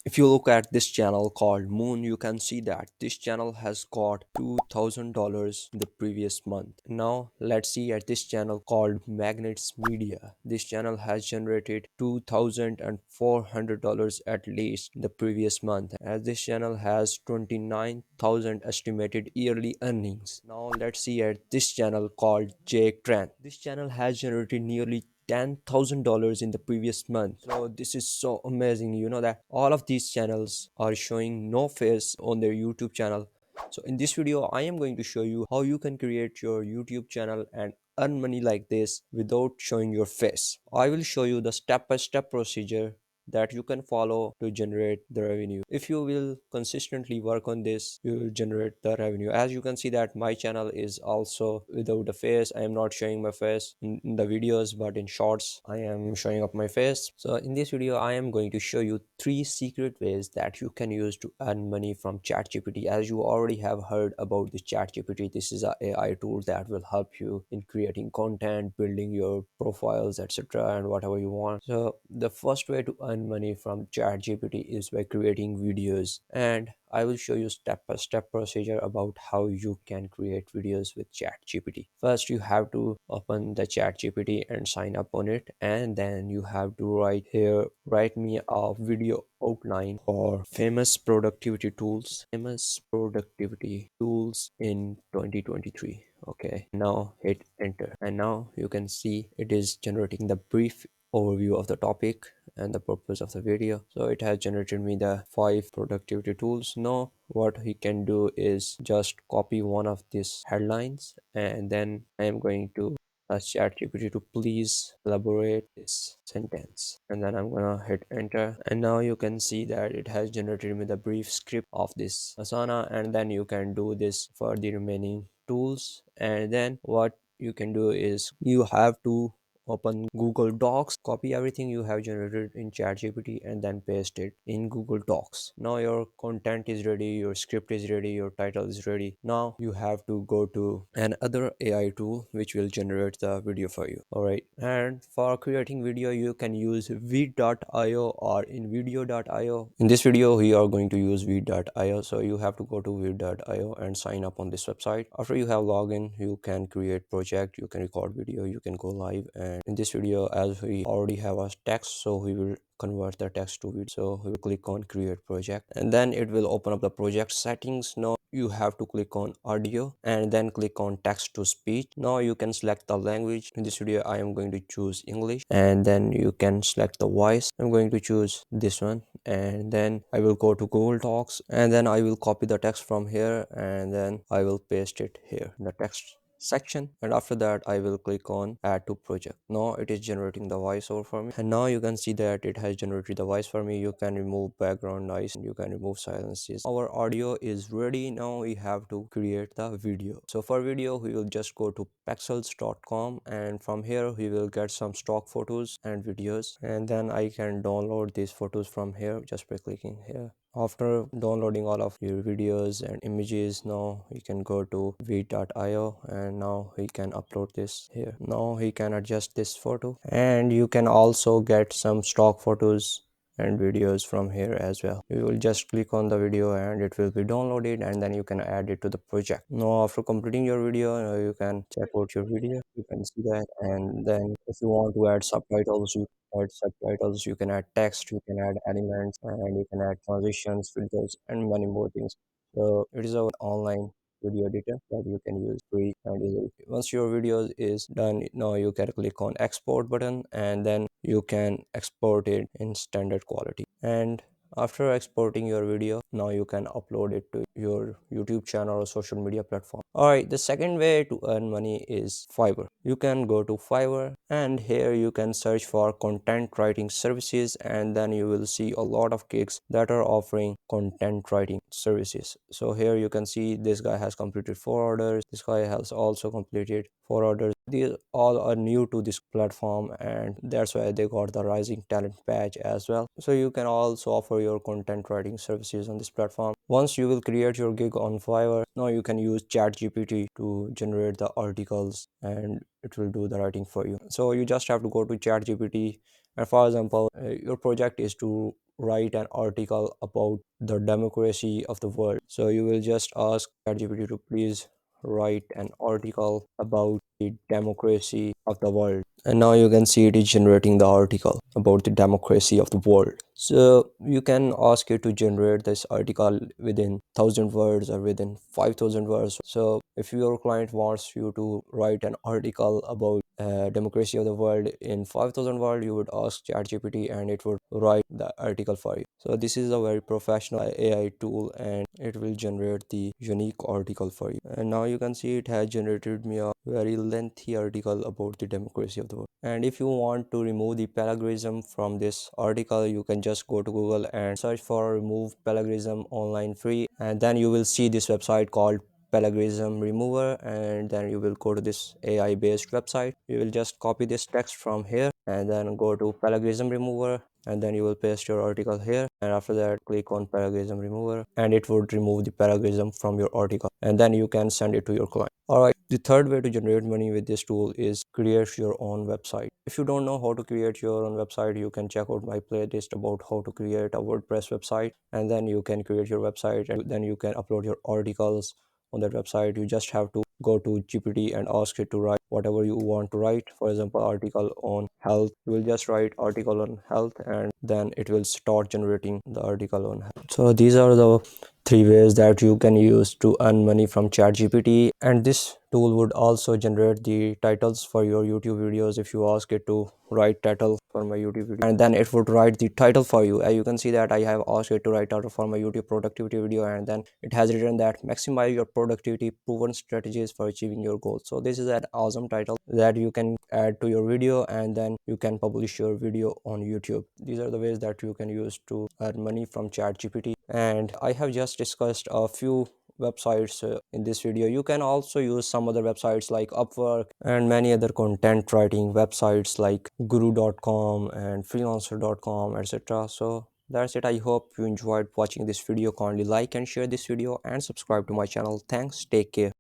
If you look at this channel called Moon, you can see that this channel has got $2,000 in the previous month. Now let's see at this channel called Magnets Media. This channel has generated $2,400 at least in the previous month, as this channel has 29,000 estimated yearly earnings. Now let's see at this channel called Jake Tran. This channel has generated nearly $10,000 in the previous month. So this is so amazing. You know that all of these channels are showing no face on their YouTube channel. So in this video, I am going to show you how you can create your YouTube channel and earn money like this without showing your face. I will show you the step-by-step procedure that you can follow to generate the revenue. If you will consistently work on this, you will generate the revenue. As you can see that my channel is also without a face. I am not showing my face in the videos, but in shorts I am showing up my face. So in this video I am going to show you 3 secret ways that you can use to earn money from ChatGPT. As you already have heard about the ChatGPT, this is a AI tool that will help you in creating content, building your profiles, etc., and whatever you want. So the first way to earn money from ChatGPT is by creating videos, and I will show you step-by-step procedure about how you can create videos with ChatGPT. First, you have to open the ChatGPT and sign up on it, and then you have to write here, write me a video outline for famous productivity tools in 2023. Okay, now hit enter, and now you can see it is generating the brief overview of the topic and the purpose of the video. So it has generated me the 5 productivity tools. Now what he can do is just copy one of these headlines, and then I am going to ask ChatGPT to please elaborate this sentence, and then I'm gonna hit enter, and now you can see that it has generated me the brief script of this Asana, and then you can do this for the remaining tools. And then what you can do is you have to open Google Docs, copy everything you have generated in ChatGPT, and then paste it in Google Docs. Now your content is ready, your script is ready, your title is ready. Now you have to go to another AI tool which will generate the video for you. Alright, and for creating video you can use vid.io or invideo.io. In this video we are going to use vid.io, so you have to go to vid.io and sign up on this website. After you have login, you can create project, you can record video, you can go live. And in this video, as we already have a text, so we will convert the text to video. So we will click on create project, and then it will open up the project settings. Now you have to click on audio and then click on text to speech. Now you can select the language. In this video I am going to choose English, and then you can select the voice. I'm going to choose this one, and then I will go to Google Docs, and then I will copy the text from here, and then I will paste it here in the text section. And after that I will click on add to project. Now it is generating the voiceover for me, and now you can see that it has generated the voice for me. You can remove background noise, and you can remove silences. Our audio is ready. Now we have to create the video. So for video we will just go to pexels.com, and from here we will get some stock photos and videos, and then I can download these photos from here just by clicking here. After downloading all of your videos and images, now you can go to v.io, and now we can upload this here. Now he can adjust this photo, and you can also get some stock photos and videos from here as well. You will just click on the video and it will be downloaded, and then you can add it to the project. Now after completing your video, you can check out your video, you can see that. And then if you want to add subtitles, you can add text, you can add elements, and you can add transitions, filters, and many more things. So it is an online video editor that you can use free and easily. Once your video is done, now you can click on export button, and then you can export it in standard quality. And after exporting your video, now you can upload it to your YouTube channel or social media platform. Alright, the second way to earn money is Fiverr. You can go to Fiverr, and here you can search for content writing services, and then you will see a lot of gigs that are offering content writing services. So here you can see this guy has completed 4 orders, this guy has also completed 4 orders, These all are new to this platform, and that's why they got the rising talent badge as well. So you can also offer your content writing services on this platform. Once you will create your gig on Fiverr, now you can use ChatGPT to generate the articles, and it will do the writing for you. So you just have to go to ChatGPT, and for example, your project is to write an article about the democracy of the world. So you will just ask ChatGPT to please write an article about the democracy of the world. And now you can see it is generating the article about the democracy of the world. So you can ask it to generate this article within 1,000 words or within 5,000 words. So if your client wants you to write an article about democracy of the world in 5,000 words, you would ask ChatGPT and it would write the article for you. So this is a very professional AI tool, and it will generate the unique article for you. And now you can see it has generated me a very lengthy article about the democracy of the world. And if you want to remove the plagiarism from this article, you can just go to Google and search for remove plagiarism online free, and then you will see this website called plagiarism remover, and then you will go to this AI based website. You will just copy this text from here and then go to plagiarism remover, and then you will paste your article here, and after that click on plagiarism remover, and it would remove the plagiarism from your article, and then you can send it to your client. All right, the third way to generate money with this tool is create your own website. If you don't know how to create your own website, you can check out my playlist about how to create a WordPress website, and then you can create your website, and then you can upload your articles on that website. You just have to go to GPT and ask it to write whatever you want to write. For example, article on health, you will just write article on health, and then it will start generating the article on health. So these are the three ways that you can use to earn money from ChatGPT. And this tool would also generate the titles for your YouTube videos. If you ask it to write title for my YouTube video, and then it would write the title for you. As you can see that I have asked it to write title for my YouTube productivity video, and then it has written that maximize your productivity, proven strategies for achieving your goals. So this is an awesome title that you can add to your video, and then you can publish your video on YouTube. These are the ways that you can use to earn money from ChatGPT. And I have just discussed a few websites in this video. You can also use some other websites like Upwork and many other content writing websites like guru.com and freelancer.com, etc. So that's it. I hope you enjoyed watching this video. Kindly like and share this video and subscribe to my channel. Thanks. Take care.